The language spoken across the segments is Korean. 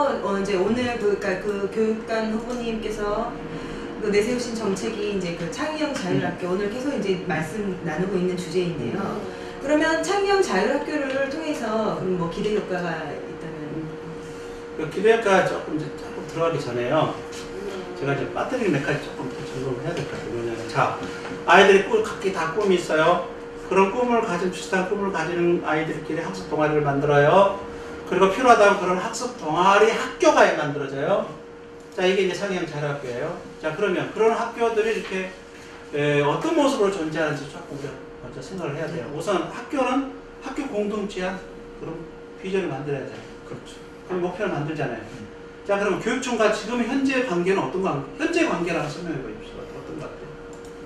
그래서 이제 오늘 그러니까 그 교육감 후보님께서 그 내세우신 정책이 이제 그 창의형 자율학교 오늘 계속 이제 말씀 나누고 있는 주제인데요. 그러면 창의형 자율학교를 통해서 뭐 기대 효과가 있다면? 그 기대 효과 조금 들어가기 전에요. 제가 이제 배터리 몇 가지 조금 점검해야 될 것 같아요. 자, 아이들이 각기 다 꿈이 있어요. 그런 꿈을 가진 비슷한 꿈을 가지는 아이들끼리 학습 동아리를 만들어요. 그리고 필요하다면 그런 학습 동아리 학교가 만들어져요. 자, 이게 이제 창의형 자율학교예요. 자, 그러면 그런 학교들이 이렇게 어떤 모습으로 존재하는지 조금 먼저 생각을 해야 돼요. 우선 학교는 학교 공동체한 그런 비전을 만들어야 돼요. 그렇죠. 그럼 목표를 만들잖아요. 자, 그러면 교육청과 지금 현재 관계는 어떤 관계? 현재 관계라고 설명해 보십시오. 어떤 것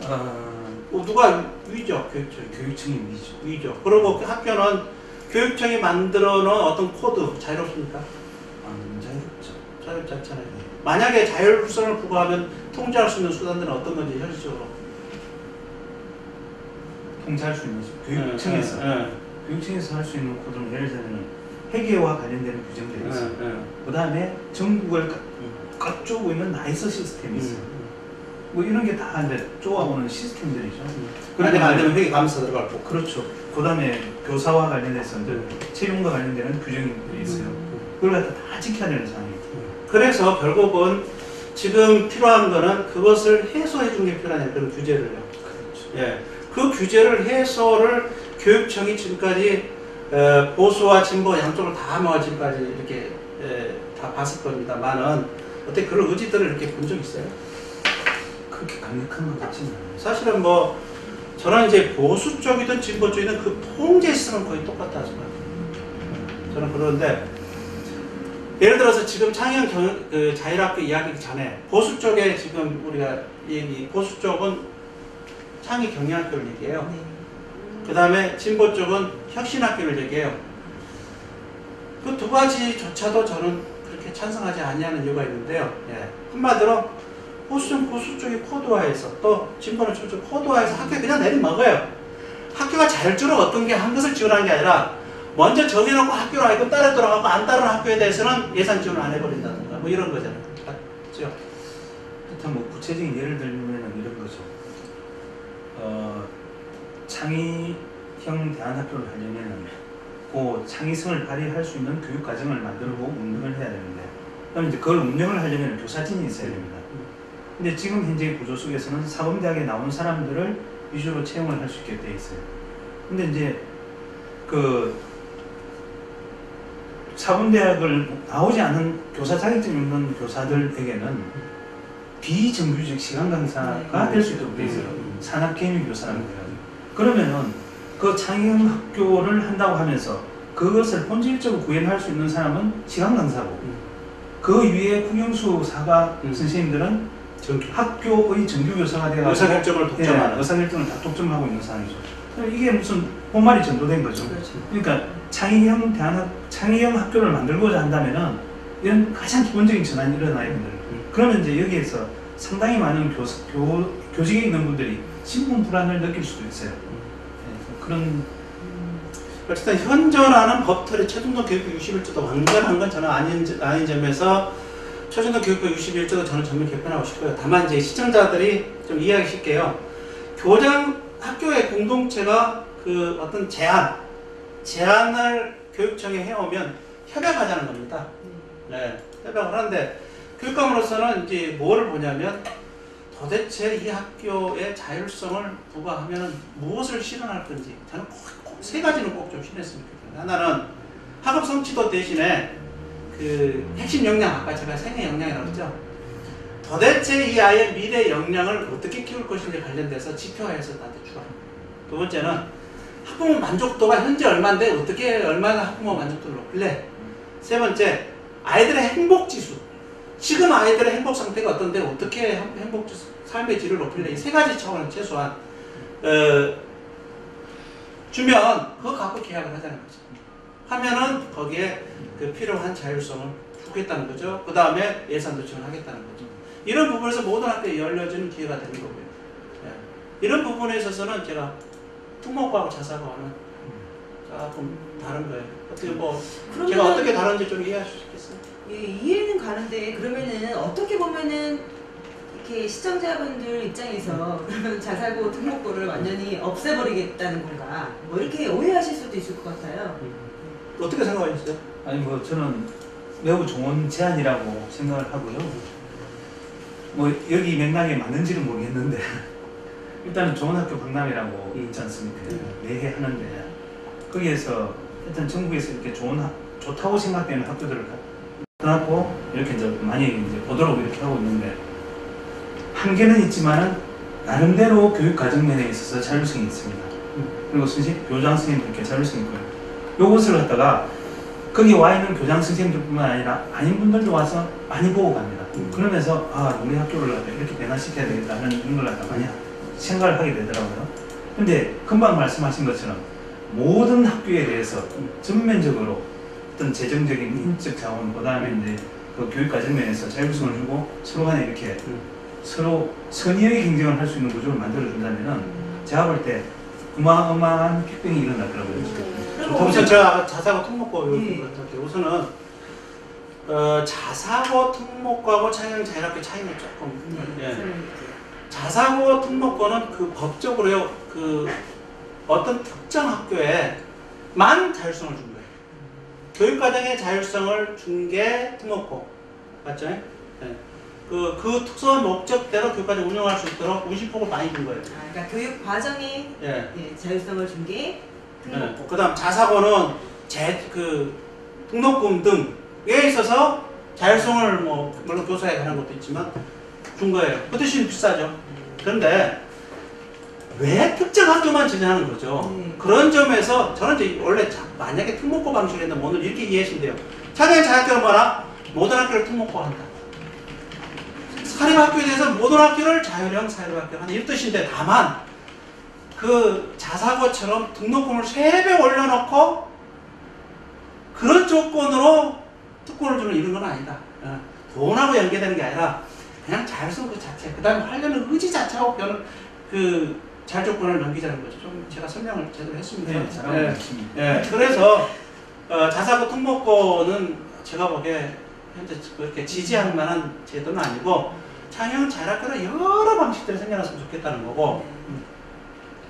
같아요? 누가 위죠? 교육청이. 교육청이 위죠. 그리고 학교는 교육청이 만들어 놓은 어떤 코드 자유롭습니까? 자유롭죠. 자유롭지 않잖아요. 만약에 자율성을 부과하면 통제할 수 있는 수단들은 어떤 건지 현실적으로? 통제할 수 있는 교육청에서 교육청에서 할 수 있는 코드는 예를 들면 회계와 관련되는 규정들이 있어요. 그 다음에 전국을 쪼고 있는 나이스 시스템이 있어요. 뭐 이런 게 다 이제 쪼아오는 시스템들이죠. 그런데 안 되면 회계 감사 들어갈 거고. 그렇죠. 그 다음에 교사와 관련해서 이제 채용과 관련되는 규정들이 있어요. 그걸 갖다 다 지켜야 되는 상황이죠. 그래서 결국은 지금 필요한 거는 그것을 해소해 준 게 필요하냐 그런 규제를요. 그렇죠. 예, 그 규제를 해소를 교육청이 지금까지 보수와 진보 양쪽을 다 모아 지금까지 이렇게 다 봤을 겁니다만은 어떻게 그런 의지들을 이렇게 본 적 있어요? 그렇게 강력한 것 같지는 않아요. 사실은 뭐 저는 이제 보수 쪽이든 진보 쪽이든 그 통제성은 거의 똑같다 생각해요. 저는 그러는데 예를 들어서 지금 창의형 그 자율학교 이야기 전에 보수 쪽에 지금 우리가 보수 쪽은 창의 경영학교를 얘기해요. 그 다음에 진보 쪽은 혁신학교를 얘기해요. 그 두 가지조차도 저는 그렇게 찬성하지 않냐는 이유가 있는데요. 예. 한마디로 보수는 보수 쪽이 코드화해서 또 진보는 진보 코드화해서 학교에 그냥 내려먹어요. 학교가 자율적으로 어떤 게 한 것을 지원하는 게 아니라 먼저 정해놓고 학교로 하고 따라 들어가고 안 따르는 학교에 대해서는 예산 지원을 안 해버린다든가 뭐 이런 거잖아요. 맞죠? 일단 뭐 구체적인 예를 들면 이런 거죠. 창의형 대안학교를 하려면 그 창의성을 발휘할 수 있는 교육 과정을 만들고 운영을 해야 되는데, 그럼 이제 그걸 운영을 하려면 교사진이 있어야 됩니다. 근데 지금 현재 구조 속에서는 사범대학에 나오는 사람들을 위주로 채용을 할 수 있게 돼 있어요. 근데 이제 그 사범대학을 나오지 않은 교사 자격증이 없는 교사들에게는 비정규직 시간 강사가 될 수 있도록 돼 있어요. 산학개미 교사라고 해요. 그러면은 그 창의형 학교를 한다고 하면서 그것을 본질적으로 구현할 수 있는 사람은 시간 강사고, 그 위에 국영수 사과 선생님들은 학교의 정규 교사가 되어서 의사결정을 독점하는, 의사결정을 다 독점하고 있는 상황이죠. 이게 무슨 본말이 전도된 거죠. 그러니까 창의형 학교를 만들고자 한다면은 이런 가장 기본적인 전환이 일어나야 된다. 그러면 이제 여기에서 상당히 많은 교직에 있는 분들이 신분 불안을 느낄 수도 있어요. 그런 어쨌든 현존하는 법틀의 최종적 교육부 61조도 완전한 건 저는 아닌 점에서 최종적 교육부 61조도 저는 전면 개편하고 싶고요. 다만 이제 시청자들이 좀 이해하기 쉽게요. 교장 학교의 공동체가 그 어떤 제안을 교육청에 해오면 협약하자는 겁니다. 네, 협약을 하는데 교육감으로서는 이제 뭐를 보냐면 도대체 이 학교의 자율성을 부과하면 무엇을 실현할 건지 저는 꼭 세 가지는 꼭 좀 실현했으면 좋겠어요. 하나는 학업 성취도 대신에 그 핵심 역량, 아까 제가 생애 역량이라고 했죠. 도대체 이 아이의 미래 역량을 어떻게 키울 것인지 관련돼서 지표화해서 나한테 주라. 두 번째는 학부모 만족도가 현재 얼마인데 어떻게 얼마나 학부모 만족도를 높일래? 세 번째, 아이들의 행복지수. 지금 아이들의 행복 상태가 어떤데 어떻게 행복지수, 삶의 질을 높일래? 이 세 가지 차원을 최소한 주면 그거 갖고 계약을 하자는 거죠. 하면은 거기에 그 필요한 자율성을 주겠다는 거죠. 그 다음에 예산도 지원하겠다는 거죠. 이런 부분에서 모든 학교에 열려지는 기회가 되는 거고요. 예. 이런 부분에 있어서는 제가 특목고하고 자사고와는 조금 다른 거예요. 어떻게 뭐 제가 어떻게 다른지 좀 이해할 수 있겠어요? 예, 이해는 가는데 그러면은 어떻게 보면은 이렇게 시청자분들 입장에서 그러면 자사고 특목고를 완전히 없애버리겠다는 건가? 뭐 이렇게 오해하실 수도 있을 것 같아요. 어떻게 생각하셨어요? 아니 뭐 저는 매우 좋은 제안이라고 생각을 하고요. 뭐 여기 맥락에 맞는지는 모르겠는데 일단은 좋은 학교 박람회라고 있지 않습니까? 매해 하는데 거기에서 일단 정부에서 이렇게 좋다고 생각되는 학교들을 갖고 이렇게 이제 많이 이제 보도록 이렇게 하고 있는데 한계는 있지만은 나름대로 교육 과정 면에 있어서 자율성이 있습니다. 그리고 교장 선생님들께 자율성이 있고요. 요것을 갖다가 거기 와 있는 교장 선생님들뿐만 아니라 아닌 분들도 와서 많이 보고 갑니다. 그러면서 아 우리 학교를 갖다 이렇게 변화시켜야 되겠다는 이런 걸 갖다 많이 생각을 하게 되더라고요. 근데 금방 말씀하신 것처럼 모든 학교에 대해서 전면적으로 어떤 재정적인 인적 자원, 그 다음에 이제 그 교육 과정 면에서 자율성을 주고 서로 간에 이렇게 서로 선의의 경쟁을 할 수 있는 구조를 만들어준다면은 제가 볼 때 어마어마한 빅뱅이 일어나더라고요. 우선 제가 자사고 특목고 예. 우선은 자사고 특목고하고 창영 자율학교 차이는 조금 자사고 특목고는 그 법적으로요 그 어떤 특정 학교에만 자율성을 준 거예요. 교육과정의 자율성을 준 게 특목고 맞죠? 네. 그 특수한 목적대로 교육과정 운영할 수 있도록 운신폭을 많이 준 거예요. 그러니까 교육 과정에 자율성을 준 게 특목고. 그다음 자사고는 등록금 등에 있어서 자율성을 뭐 물론 교사에 관한 것도 있지만 준 거예요. 그 대신 비싸죠. 그런데 왜 특정 학교만 지정하는 거죠? 그런 점에서 저는 이제 원래 만약에 특목고 방식을 했다면 오늘 이렇게 이해하시면 돼요. 차라리 자학교는 뭐라? 모든 학교를 특목고 한다. 사립학교에 대해서 모든 학교를 자율형 사립학교 한다. 이런 뜻인데 다만 그 자사고처럼 등록금을 3배 올려놓고 그런 조건으로 특권을 주는 이런 건 아니다. 돈하고 연계되는 게 아니라 그냥 자율성 그 자체, 그 다음에 하려는 의지 자체하고 그 자율조건을 넘기자는 거죠. 좀 제가 설명을 제대로 했습니다. 네, 잘하고 있습니다. 그래서 자사고 특목고는 제가 보기에 현재 그렇게 지지할 만한 제도는 아니고 창영 자율학교는 여러 방식대로 생겨났으면 좋겠다는 거고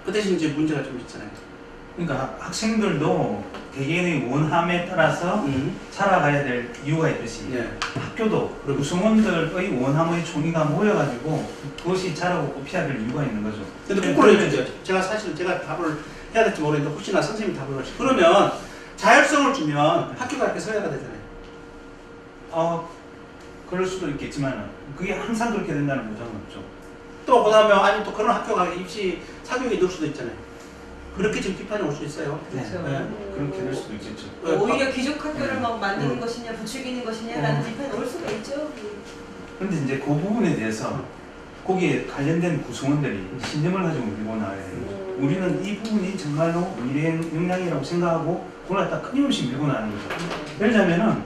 그 대신 이제 문제가 좀 있잖아요. 그러니까 학생들도 개개인의 원함에 따라서 살아가야 될 이유가 있듯이 학교도 구성원들의 원함의 총의가 모여가지고 그것이 자라고 꽃피어야 될 이유가 있는 거죠. 근데 거꾸로 해주죠. 제가 답을 해야 될지 모르겠는데 혹시나 선생님이 답을 하시죠. 그러면 자율성을 주면 학교가 이렇게 서야가 되잖아요. 그럴 수도 있겠지만 그게 항상 그렇게 된다는 보장은 없죠. 또 그다음에 아니 또 그런 학교가 입시 사교육에 넣을 수도 있잖아요. 그렇게 지금 비판이 올 수 있어요. 그렇죠. 그렇게 될 수도 있겠죠. 오히려 기존 학교를 막 만드는 것이냐 부추기는 것이냐라는 비판이 올 수가 있죠. 그런데 이제 그 부분에 대해서 거기에 관련된 구성원들이 신념을 가지고 밀고 나와야 돼요. 우리는 이 부분이 정말로 미래의 역량이라고 생각하고 그걸 갖다 끊임없이 밀고 나가는 거죠. 예를 들자면은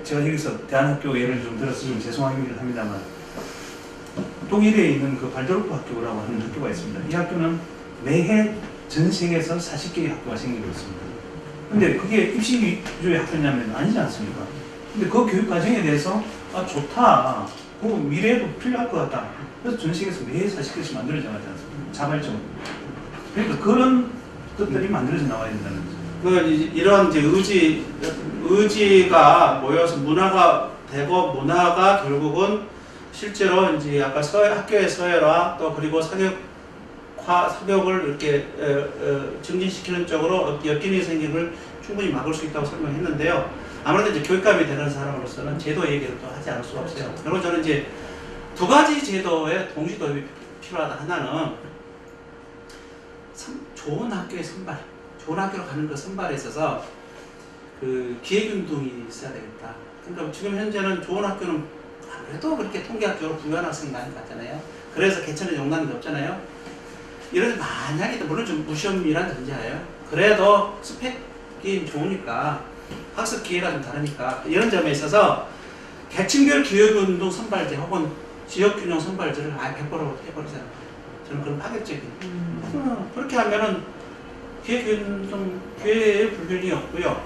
제가 여기서 대안학교 예를 좀 들어서 좀 죄송하긴 합니다만 독일에 있는 그 발도르프 학교라고 하는 학교가 있습니다. 이 학교는 매해 전 세계에서 40개의 학교가 생기고 있습니다. 근데 그게 입시 위주의 학교냐면 아니지 않습니까? 근데 그 교육 과정에 대해서 좋다. 그 미래에도 필요할 것 같다. 그래서 전 세계에서 매해 40개씩 만들어져 가지 않습니까? 자발적으로. 그러니까 그런 것들이 만들어져 나와야 된다는 거죠. 이런 이제 의지가 모여서 문화가 되고 문화가 결국은 실제로 이제 아까 학교의 서열화 또 그리고 사교육을 이렇게 증진시키는 쪽으로 엮이는 생김을 충분히 막을 수 있다고 설명했는데요. 아무래도 이제 교육감이 되는 사람으로서는 제도 얘기를 또 하지 않을 수가 없어요. 그리고 저는 이제 두 가지 제도의 동시 도입이 필요하다. 하나는 좋은 학교의 선발, 좋은 학교로 가는 그 선발에 있어서 그 기획운동이 있어야 되겠다. 그러니까 지금 현재는 좋은 학교는 아무래도 그렇게 통계학교로 부유한 학생이 많이 갔잖아요. 그래서 개천에 용납이 없잖아요. 이런 만약에 물론 좀 무시험이란 전제하에요. 그래도 스펙이 좋으니까 학습 기회가 좀 다르니까 이런 점에 있어서 계층별 기획운동 선발제 혹은 지역균형 선발제를 아예 100%로 해버리잖아요. 저는 그런 파격적인. 그렇게 하면은 기획운동 기회의 불균이 없고요.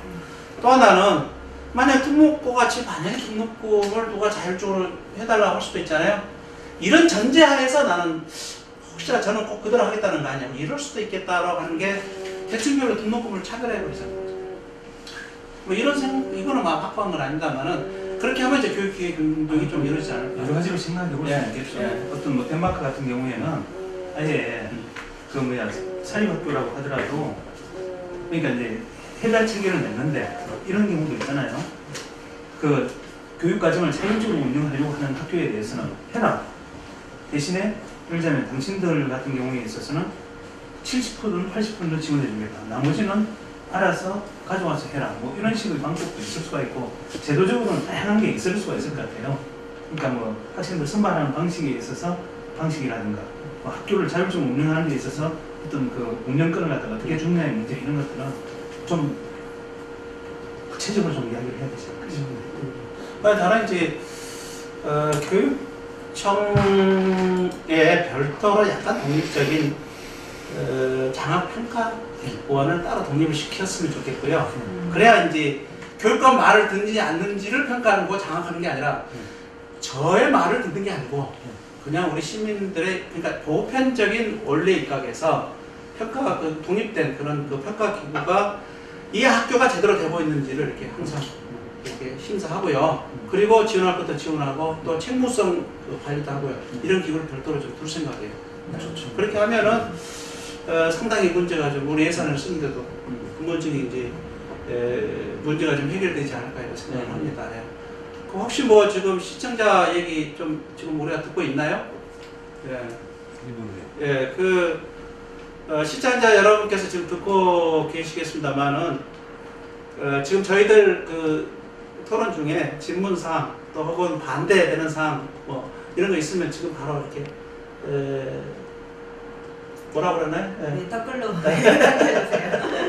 또 하나는 만약 등록고 같이 만약에 등록금을 누가 자율적으로 해달라고 할 수도 있잖아요. 이런 전제하에서 나는 혹시나 저는 꼭 그대로 하겠다는 거 아니야. 이럴 수도 있겠다라고 하는 게 계층별로 등록금을 차별해버리잖아요. 뭐 이런 이거는 막 확보한 건 아닙니다만은 그렇게 하면 이제 교육기획 운동이 좀 이루어지지 않을까. 여러 가지로 생각해 볼 수 예, 있겠죠. 예. 어떤 뭐 덴마크 같은 경우에는 아예 그 뭐야 사립학교라고 하더라도 그러니까 이제 해달 체계를 냈는데 이런 경우도 있잖아요. 그 교육과정을 자율적으로 운영하려고 하는 학교에 대해서는 해라. 대신에 예를 들자면 당신들 같은 경우에 있어서는 70%는 80%는 지원해 주겠다. 나머지는 알아서 가져와서 해라. 뭐 이런 식의 방법도 있을 수가 있고 제도적으로는 다양한 게 있을 수가 있을 것 같아요. 그러니까 뭐 학생들 선발하는 방식에 있어서 방식이라든가 뭐 학교를 자율적으로 운영하는 데 있어서 어떤 그 운영권을 갖다가 어떻게 주느냐의 문제 이런 것들은 좀 구체적으로 좀 이야기를 해야 되지 않을까. 다른 이제 교육청에 별도로 약간 독립적인 장학평가원을 따로 독립을 시켰으면 좋겠고요. 그래야 이제 교육감 말을 듣는지 안 듣는지를 평가하는 거 장학하는 게 아니라 저의 말을 듣는 게 아니고 그냥 우리 시민들의 그러니까 보편적인 원리 입각에서 평가 독립된 그런 그 평가 기구가 이 학교가 제대로 되고 있는지를 이렇게 항상 이렇게 심사하고요. 그리고 지원할 것도 지원하고 또 책무성 관리도 하고요. 이런 기구를 별도로 좀 둘 생각이에요. 좋죠. 그렇게 하면은 상당히 문제가 좀 우리 예산을 쓰는데도 근본적인 이제 문제가 좀 해결되지 않을까 이런 생각을 합니다. 예. 그 혹시 뭐 지금 시청자 얘기 좀 지금 우리가 듣고 있나요? 예. 예, 시청자 여러분께서 지금 듣고 계시겠습니다만은 지금 저희들 그 토론 중에 질문사항 또 혹은 반대되는 사항 뭐 이런 거 있으면 지금 바로 이렇게 뭐라 그러나요? 네, 댓글로 남겨주세요.